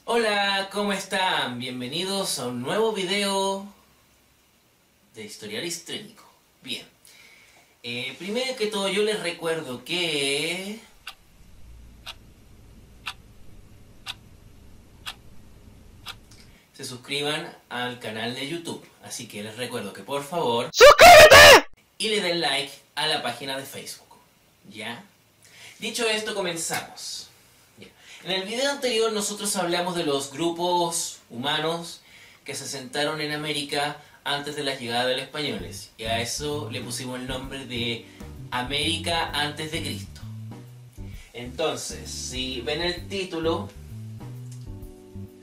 Hola, ¿cómo están? Bienvenidos a un nuevo video de historial histriónico. Bien, primero que todo yo les recuerdo que se suscriban al canal de YouTube. Así que les recuerdo que por favor ¡suscríbete! Y le den like a la página de Facebook. ¿Ya? Dicho esto, comenzamos. En el video anterior nosotros hablamos de los grupos humanos que se asentaron en América antes de la llegada de los españoles. Y a eso le pusimos el nombre de América antes de Cristo. Entonces, si ven el título,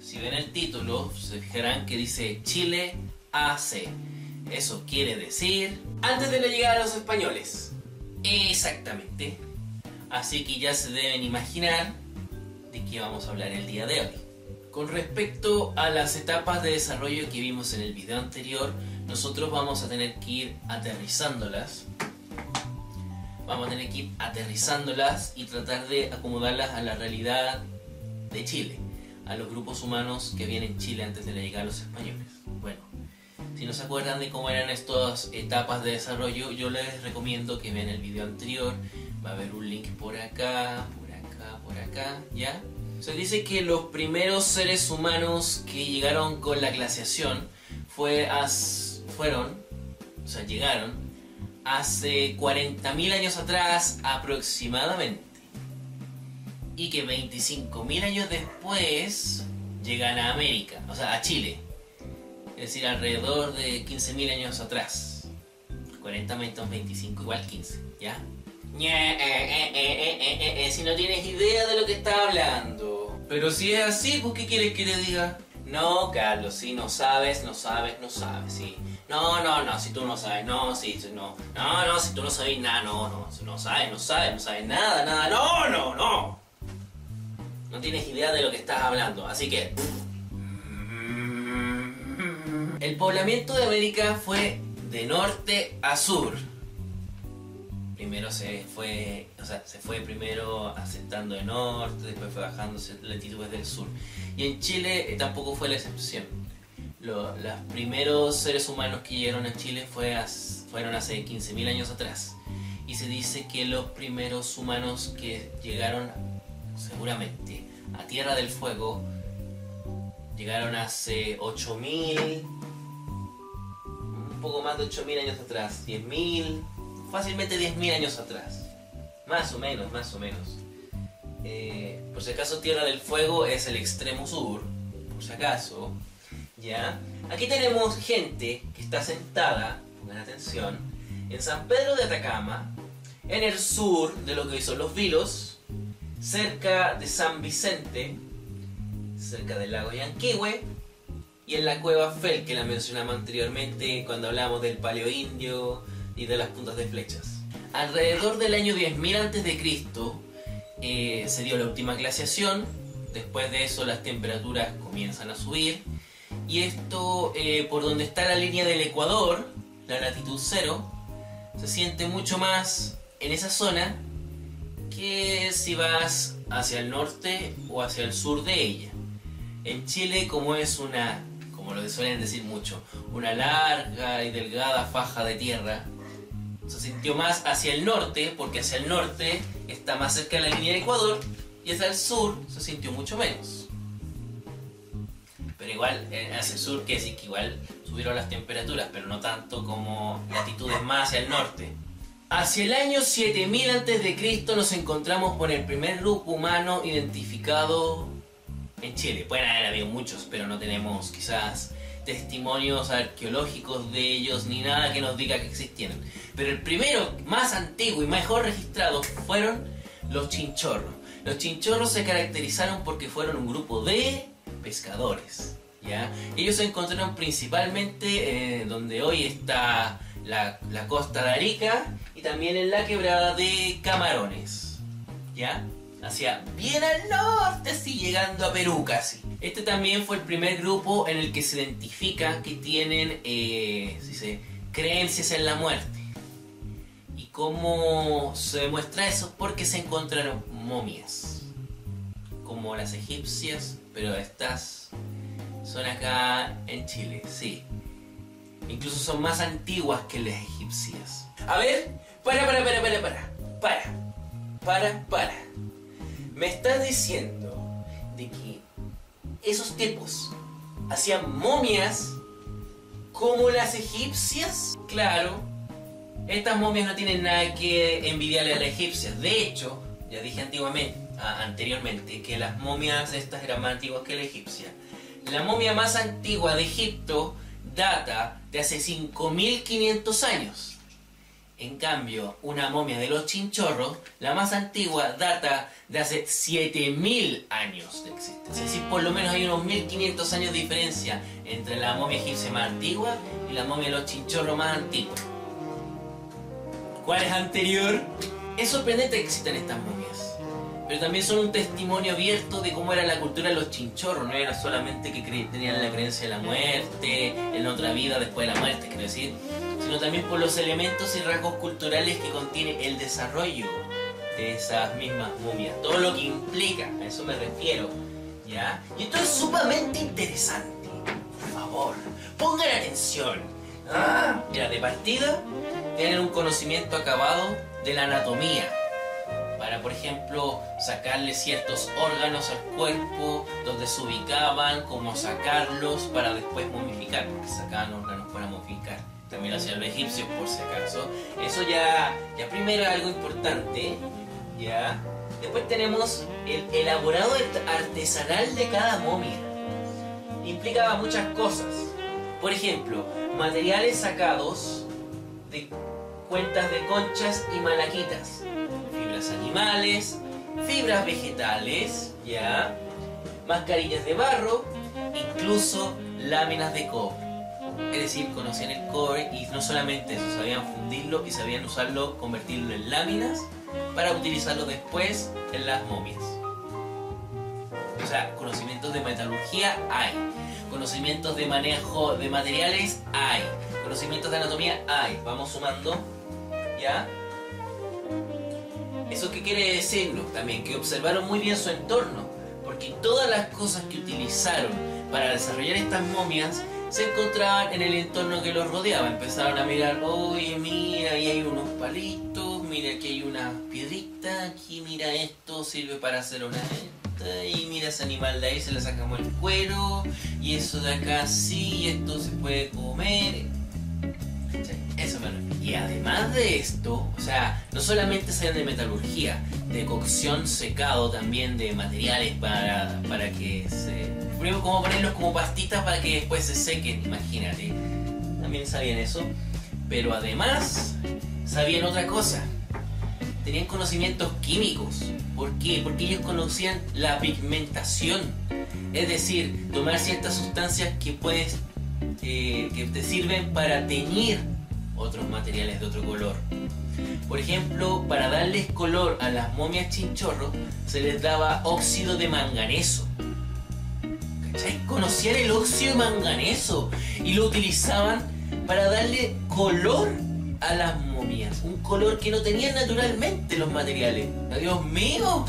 se fijarán que dice Chile AC. Eso quiere decir antes de la llegada de los españoles. Exactamente. Así que ya se deben imaginar de qué vamos a hablar el día de hoy. Con respecto a las etapas de desarrollo que vimos en el video anterior, nosotros vamos a tener que ir aterrizándolas. Y tratar de acomodarlas a la realidad de Chile, a los grupos humanos que habían en Chile antes de la llegada de los españoles. Bueno, si no se acuerdan de cómo eran estas etapas de desarrollo, yo les recomiendo que vean el video anterior. Va a haber un link por acá, ¿ya? Se dice que los primeros seres humanos que llegaron con la glaciación llegaron hace 40.000 años atrás aproximadamente. Y que 25.000 años después llegan a América, o sea, a Chile. Es decir, alrededor de 15.000 años atrás. 40 menos 25 igual 15, ¿ya? Si no tienes idea de lo que está hablando. Pero si es así, ¿pues qué quieres que le diga? No, Carlos, si no sabes, sí. No, si tú no sabes, no, si tú no sabes nada, no sabes nada, no. No tienes idea de lo que estás hablando, así que... El poblamiento de América fue de norte a sur. Primero se fue primero asentando de norte, después fue bajando latitudes del sur. Y en Chile tampoco fue la excepción. Los primeros seres humanos que llegaron a Chile fueron hace 15.000 años atrás. Y se dice que los primeros humanos que llegaron seguramente a Tierra del Fuego llegaron hace 8.000, un poco más de 8.000 años atrás, 10.000... fácilmente 10.000 años atrás, más o menos. Por si acaso Tierra del Fuego es el extremo sur, por si acaso, ¿ya? Aquí tenemos gente que está sentada, pongan atención, en San Pedro de Atacama, en el sur de lo que hoy son los Vilos, cerca de San Vicente, cerca del lago Yanquihue, y en la cueva Fel, que la mencionamos anteriormente cuando hablamos del Paleo Indio y de las puntas de flechas. Alrededor del año 10.000 a.C. se dio la última glaciación. Después de eso las temperaturas comienzan a subir, y esto por donde está la línea del Ecuador, la latitud 0, se siente mucho más en esa zona que si vas hacia el norte o hacia el sur de ella. En Chile, como lo suelen decir mucho, una larga y delgada faja de tierra, se sintió más hacia el norte, porque hacia el norte está más cerca de la línea del Ecuador, y hacia el sur se sintió mucho menos. Pero igual, hacia el sur quiere decir que igual subieron las temperaturas, pero no tanto como latitudes más hacia el norte. Hacia el año 7.000 a.C. nos encontramos con el primer grupo humano identificado en Chile. Pueden haber habido muchos, pero no tenemos quizás testimonios arqueológicos de ellos ni nada que nos diga que existieran. Pero el primero, más antiguo y mejor registrado, fueron los chinchorros. Los chinchorros se caracterizaron porque fueron un grupo de pescadores, ¿ya? Ellos se encontraron principalmente donde hoy está la costa de Arica, y también en la quebrada de Camarones, ¿ya? Hacia bien al norte, así llegando a Perú casi. Este también fue el primer grupo en el que se identifica que tienen creencias en la muerte. ¿Y cómo se demuestra eso? Porque se encontraron momias como las egipcias, pero estas son acá en Chile, sí. Incluso son más antiguas que las egipcias. A ver, para. Me estás diciendo de que esos tipos hacían momias como las egipcias. Claro, estas momias no tienen nada que envidiarle a las egipcias. De hecho, ya dije anteriormente que las momias estas eran más antiguas que la egipcia. La momia más antigua de Egipto data de hace 5.500 años. En cambio, una momia de los chinchorros, la más antigua, data de hace 7.000 años de existencia. Es decir, por lo menos hay unos 1.500 años de diferencia entre la momia egipcia más antigua y la momia de los chinchorros más antigua. ¿Cuál es anterior? Es sorprendente que existan estas momias, pero también son un testimonio abierto de cómo era la cultura de los chinchorros. No era solamente que tenían la creencia de la muerte, en otra vida después de la muerte, quiero decir, sino también por los elementos y rasgos culturales que contiene el desarrollo de esas mismas momias. Todo lo que implica, a eso me refiero, ¿ya? Y esto es sumamente interesante. Por favor, pongan atención. Mira, de partida, tienen un conocimiento acabado de la anatomía. Para, por ejemplo, sacarle ciertos órganos al cuerpo, donde se ubicaban, cómo sacarlos para después momificar, porque sacaban órganos para momificar. También lo hacían los egipcios, por si acaso. Eso ya primero es algo importante, ¿ya? Después tenemos el elaborado artesanal de cada momia. Implicaba muchas cosas. Por ejemplo, materiales sacados de cuentas de conchas y malaquitas, fibras animales, fibras vegetales, ¿ya? Mascarillas de barro, incluso láminas de cobre. Es decir, conocían el cobre y no solamente eso, sabían fundirlo y sabían usarlo, convertirlo en láminas para utilizarlo después en las momias. O sea, conocimientos de metalurgia hay, conocimientos de manejo de materiales hay, conocimientos de anatomía hay. Vamos sumando, ¿ya? ¿Eso qué quiere decirnos? También que observaron muy bien su entorno, porque todas las cosas que utilizaron para desarrollar estas momias se encontraban en el entorno que los rodeaba. Empezaron a mirar, oye, mira, ahí hay unos palitos, mira, aquí hay una piedrita, aquí, mira, esto sirve para hacer una esta, y mira, ese animal de ahí se le sacamos el cuero, y eso de acá sí, esto se puede comer. Eso me refiero. Y además de esto, o sea, no solamente sabían de metalurgia, de cocción, secado también de materiales para que se... Primero, cómo ponerlos como pastitas para que después se sequen, imagínate. También sabían eso. Pero además, sabían otra cosa. Tenían conocimientos químicos. ¿Por qué? Porque ellos conocían la pigmentación. Es decir, tomar ciertas sustancias que te sirven para teñir otros materiales de otro color. Por ejemplo, para darles color a las momias chinchorro, se les daba óxido de manganeso. ¿Cachai? Conocían el óxido de manganeso y lo utilizaban para darle color a las momias. Un color que no tenían naturalmente los materiales. ¡Dios mío!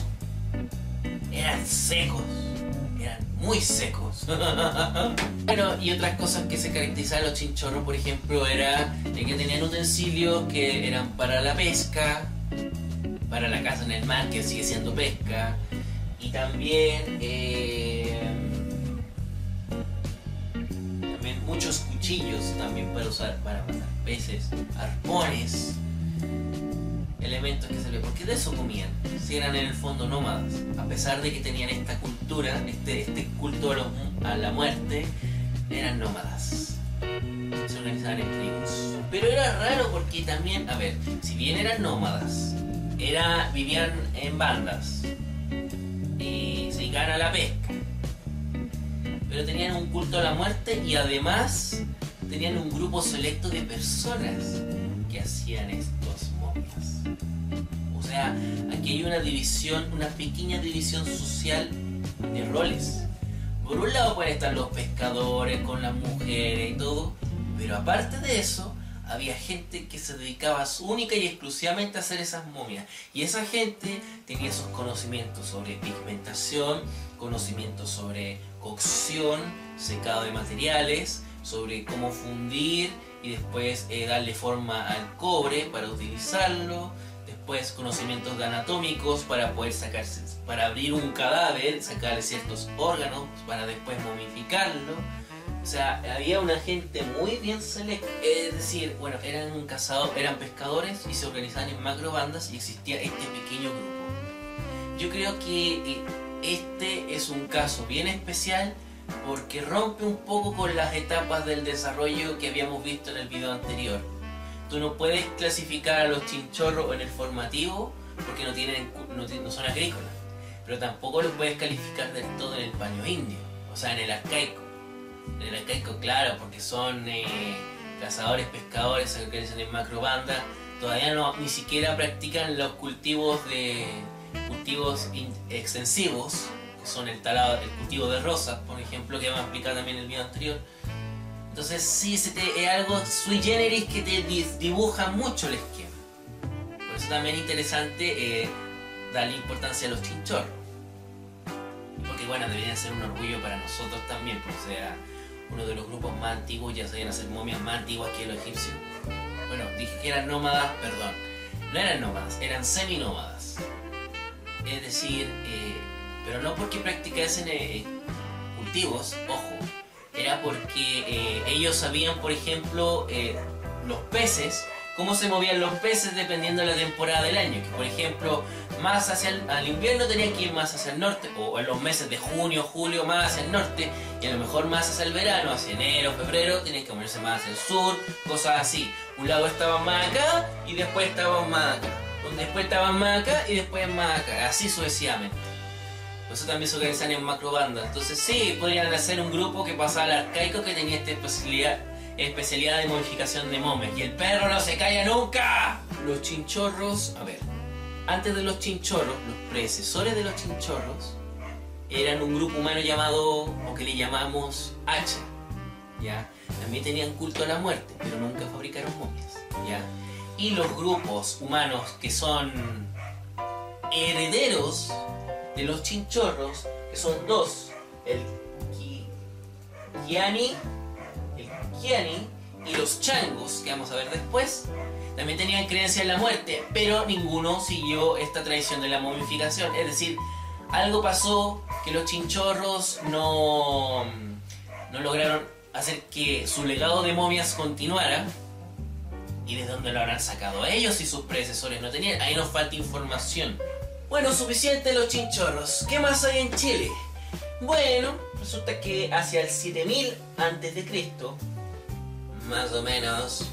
Eran secos. Eran muy secos. Bueno, y otras cosas que se caracterizaban los chinchorros, por ejemplo, era de que tenían utensilios que eran para la pesca, para la caza en el mar, que sigue siendo pesca, y también muchos cuchillos también para usar para matar peces, arpones, elementos que se ve, porque de eso comían, si eran en el fondo nómadas, a pesar de que tenían esta cultura, este culto a la muerte, eran nómadas, se organizaban en tribus. Pero era raro porque también, a ver, si bien eran nómadas, vivían en bandas y se dedicaban a la pesca, pero tenían un culto a la muerte y además tenían un grupo selecto de personas que hacían estos momias. O sea, aquí hay una división, una pequeña división social de roles. Por un lado pueden estar los pescadores con las mujeres y todo, pero aparte de eso había gente que se dedicaba única y exclusivamente a hacer esas momias. Y esa gente tenía esos conocimientos sobre pigmentación, conocimientos sobre cocción, secado de materiales, sobre cómo fundir y después darle forma al cobre para utilizarlo. Después conocimientos anatómicos para poder sacarse, para abrir un cadáver, sacarle ciertos órganos para después momificarlo. O sea, había una gente muy bien selecta. Es decir, bueno, eran pescadores y se organizaban en macrobandas y existía este pequeño grupo. Yo creo que este es un caso bien especial porque rompe un poco con las etapas del desarrollo que habíamos visto en el video anterior. Tú no puedes clasificar a los chinchorros en el formativo porque no son agrícolas, pero tampoco los puedes calificar del todo en el paño indio, o sea, en el arcaico. En el arcaico, claro, porque son cazadores, pescadores, se organizan en macrobanda, todavía ni siquiera practican los cultivos extensivos, que son el cultivo de rosas, por ejemplo, que vamos a explicar también en el video anterior. Entonces sí, es algo sui generis que te dibuja mucho el esquema. Por eso también es interesante darle importancia a los chinchorros. Porque bueno, deberían ser un orgullo para nosotros también, porque sea uno de los grupos más antiguos, ya sabían hacer momias más antiguas que los egipcios. Bueno, dije que eran nómadas, perdón. No eran nómadas, eran seminómadas. Es decir, pero no porque practicasen cultivos, ojo. Era porque ellos sabían, por ejemplo, los peces, cómo se movían los peces dependiendo de la temporada del año. Que por ejemplo, más al invierno tenían que ir más hacia el norte, o en los meses de junio, julio más hacia el norte, y a lo mejor más hacia el verano, hacia enero, febrero, tenían que moverse más hacia el sur, cosas así. Un lado estaban más acá y después estaban más acá. Después estaban más acá y después más acá, así sucesivamente. Por eso también se organizan en macrobandas. Entonces sí, podrían hacer un grupo que pasaba al arcaico que tenía esta especialidad de modificación de momias. Y el perro no se calla nunca. Los chinchorros, a ver, antes de los chinchorros, los predecesores de los chinchorros eran un grupo humano llamado, o que le llamamos Hacha, ¿ya? También tenían culto a la muerte, pero nunca fabricaron momias, ¿ya? Y los grupos humanos que son herederos de los chinchorros, que son dos, el Kiani y los changos, que vamos a ver después, también tenían creencia en la muerte, pero ninguno siguió esta tradición de la momificación. Es decir, algo pasó que los chinchorros no lograron hacer que su legado de momias continuara. ¿Y de dónde lo habrán sacado ellos si sus predecesores no tenían? Ahí nos falta información. Bueno, suficiente los chinchorros. ¿Qué más hay en Chile? Bueno, resulta que hacia el 7000 a.C., más o menos,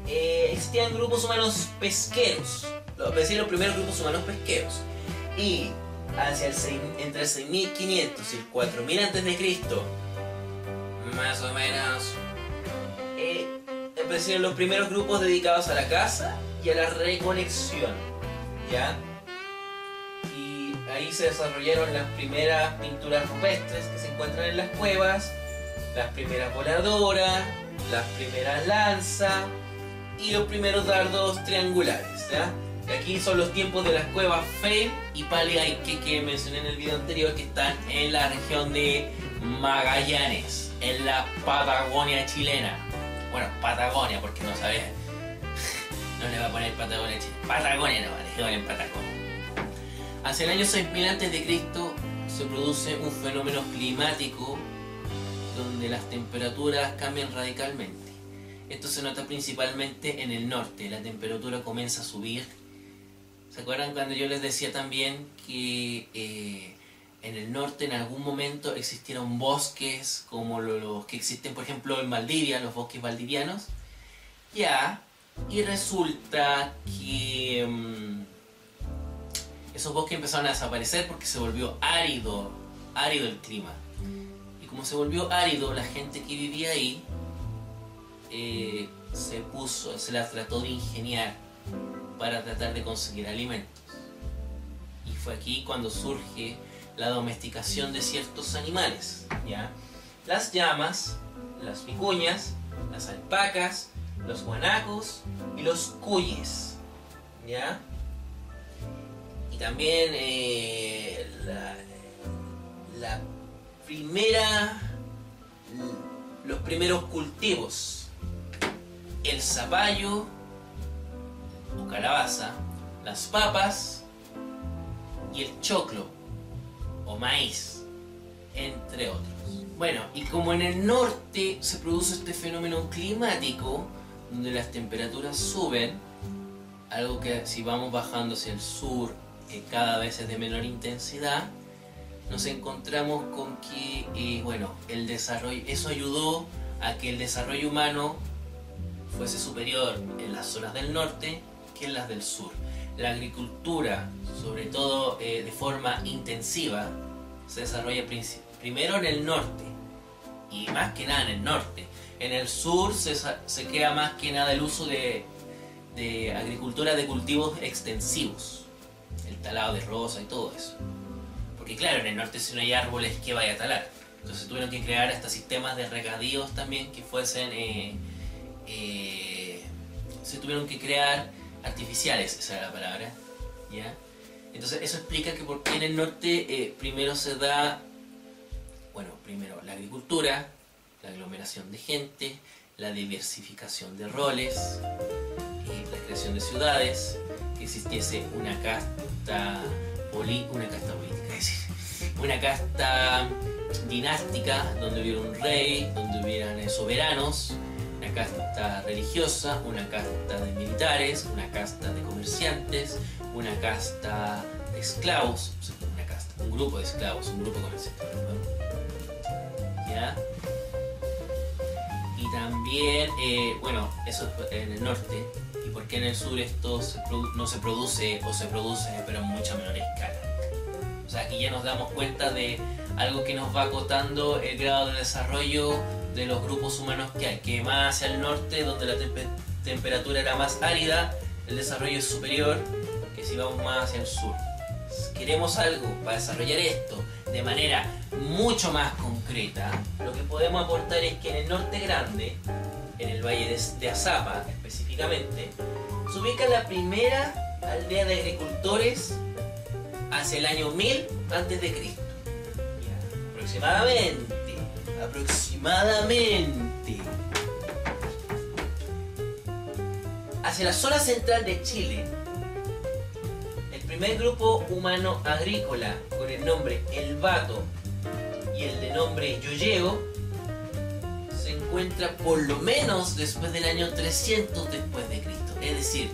existían grupos humanos pesqueros. Los primeros grupos humanos pesqueros. Y hacia entre el 6500 y el 4000 a.C., más o menos, aparecieron los primeros grupos dedicados a la caza y a la recolección, ¿ya? Y ahí se desarrollaron las primeras pinturas rupestres que se encuentran en las cuevas, las primeras voladoras, las primeras lanzas y los primeros dardos triangulares, ¿ya? Aquí son los tiempos de las cuevas Fame y Paliaique que mencioné en el video anterior, que están en la región de Magallanes, en la Patagonia chilena. Bueno, Patagonia, porque no sabes. No le va a poner Patagonia chilena. Patagonia no, le ponen Patagonia. Hacia el año 6000 a.C. se produce un fenómeno climático donde las temperaturas cambian radicalmente. Esto se nota principalmente en el norte. La temperatura comienza a subir. ¿Se acuerdan cuando yo les decía también que en el norte en algún momento existieron bosques como los que existen, por ejemplo, en Valdivia, los bosques valdivianos? Ya, y resulta que esos bosques empezaron a desaparecer porque se volvió árido el clima. Y como se volvió árido, la gente que vivía ahí se la trató de ingeniar para tratar de conseguir alimentos. Y fue aquí cuando surge la domesticación de ciertos animales, ¿ya? Las llamas, las vicuñas, las alpacas, los guanacos y los cuyes, ¿ya? Y también los primeros cultivos, el zapallo o calabaza, las papas y el choclo o maíz, entre otros. Bueno, y como en el norte se produce este fenómeno climático, donde las temperaturas suben, algo que si vamos bajando hacia el sur cada vez es de menor intensidad, nos encontramos con que, bueno, el desarrollo, eso ayudó a que el desarrollo humano fuese superior en las zonas del norte que en las del sur. La agricultura, sobre todo de forma intensiva, se desarrolla primero en el norte, y más que nada en el norte. En el sur se queda más que nada el uso de agricultura de cultivos extensivos, el talado de rosa y todo eso. Porque claro, en el norte si no hay árboles, ¿qué vaya a talar? Entonces tuvieron que crear hasta sistemas de regadíos también que fuesen... se tuvieron que crear artificiales, esa era la palabra, ¿ya? Entonces eso explica que por qué en el norte primero se da, bueno, primero la agricultura, la aglomeración de gente, la diversificación de roles, la creación de ciudades, que existiese una casta dinástica, donde hubiera un rey, donde hubieran soberanos, una casta religiosa, una casta de militares, una casta de comerciantes, una casta de esclavos, o sea, un grupo de esclavos, un grupo de comerciantes, ¿no? ¿Ya? Y también, bueno, eso en el norte. ¿Y por qué en el sur esto no se produce o se produce pero en mucha menor escala? O sea, aquí ya nos damos cuenta de algo que nos va acotando el grado de desarrollo de los grupos humanos que hay, que más hacia el norte, donde la temperatura era más árida, el desarrollo es superior que si vamos más hacia el sur. Queremos algo para desarrollar esto de manera mucho más concreta. Lo que podemos aportar es que en el norte grande, en el valle de Azapa específicamente, se ubica la primera aldea de agricultores hacia el año 1000 antes de Cristo. Aproximadamente. Hacia la zona central de Chile, el primer grupo humano agrícola con el nombre El Vato y el de nombre Yoyeo se encuentra por lo menos después del año 300 después de Cristo. Es decir,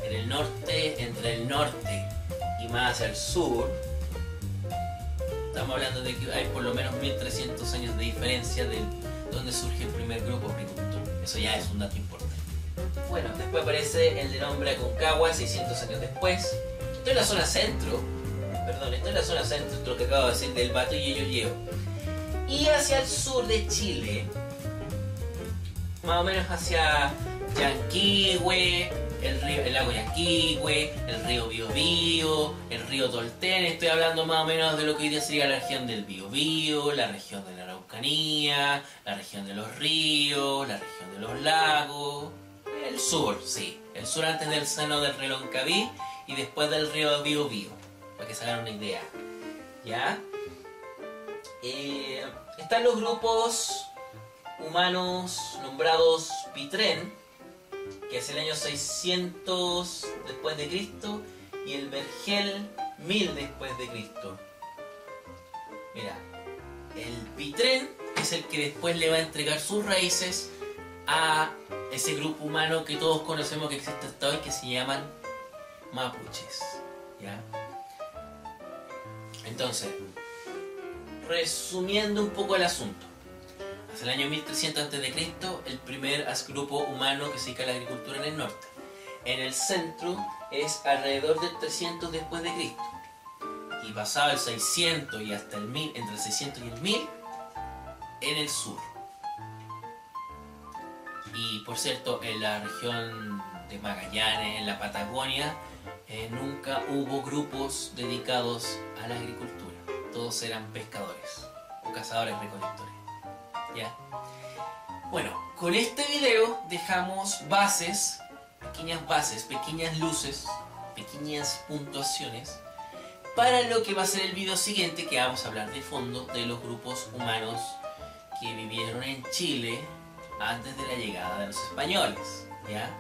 en el norte, entre el norte y más hacia el sur, estamos hablando de que hay por lo menos 1300 años de diferencia de donde surge el primer grupo agricultor. Eso ya es un dato importante. Bueno, después aparece el de nombre Aconcagua, 600 años después. Esto es la zona centro, esto es lo que acabo de decir del Vato y Yoyeo. Y hacia el sur de Chile, más o menos hacia Yanquihue, el lago Yanquihue, el río Biobío, el río Tolten. Estoy hablando más o menos de lo que hoy día sería la región del Biobío, la región de la Araucanía, la región de los ríos, la región de los lagos. El sur, sí. El sur antes del seno del río Loncaví y después del río Biobío, para que se hagan una idea. ¿Ya? Están los grupos humanos nombrados Pitrén, que es el año 600 después de Cristo, y el Vergel 1000 después de Cristo. Mira, el Pitrén es el que después le va a entregar sus raíces a ese grupo humano que todos conocemos que existe hasta hoy, que se llaman mapuches. ¿Ya? Entonces, resumiendo un poco el asunto, hacia el año 1300 a.C., el primer grupo humano que se dedica a la agricultura en el norte. En el centro es alrededor del 300 después de Cristo. Y pasado el 600 y hasta el 1000, entre el 600 y el 1000, en el sur. Y por cierto, en la región de Magallanes, en la Patagonia, nunca hubo grupos dedicados a la agricultura. Todos eran pescadores o cazadores recolectores. ¿ya? Bueno, con este video dejamos bases, pequeñas luces, pequeñas puntuaciones para lo que va a ser el video siguiente, que vamos a hablar de fondo de los grupos humanos que vivieron en Chile antes de la llegada de los españoles, ¿ya?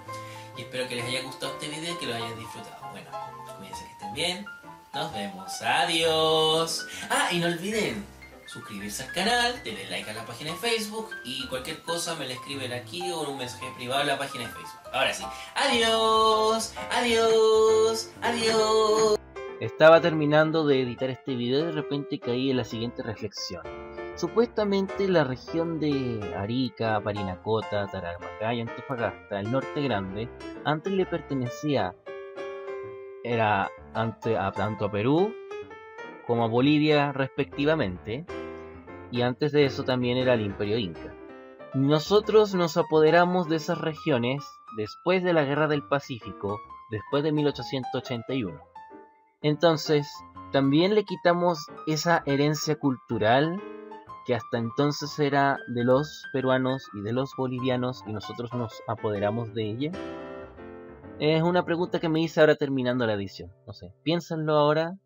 Y espero que les haya gustado este video y que lo hayan disfrutado. Bueno, cuídense, que estén bien. Nos vemos. Adiós. Ah, y no olviden suscribirse al canal, denle like a la página de Facebook y cualquier cosa me la escriben aquí o en un mensaje privado en la página de Facebook. Ahora sí. Adiós. Adiós. Adiós. Estaba terminando de editar este video y de repente caí en la siguiente reflexión. Supuestamente la región de Arica, Parinacota, Tarapacá y Antofagasta, el norte grande, antes le pertenecía tanto a Perú como a Bolivia respectivamente, y antes de eso también era el Imperio Inca. Nosotros nos apoderamos de esas regiones después de la Guerra del Pacífico, después de 1881. Entonces, también le quitamos esa herencia cultural que hasta entonces era de los peruanos y de los bolivianos y nosotros nos apoderamos de ella. Es una pregunta que me hice ahora terminando la edición. No sé, piénsenlo ahora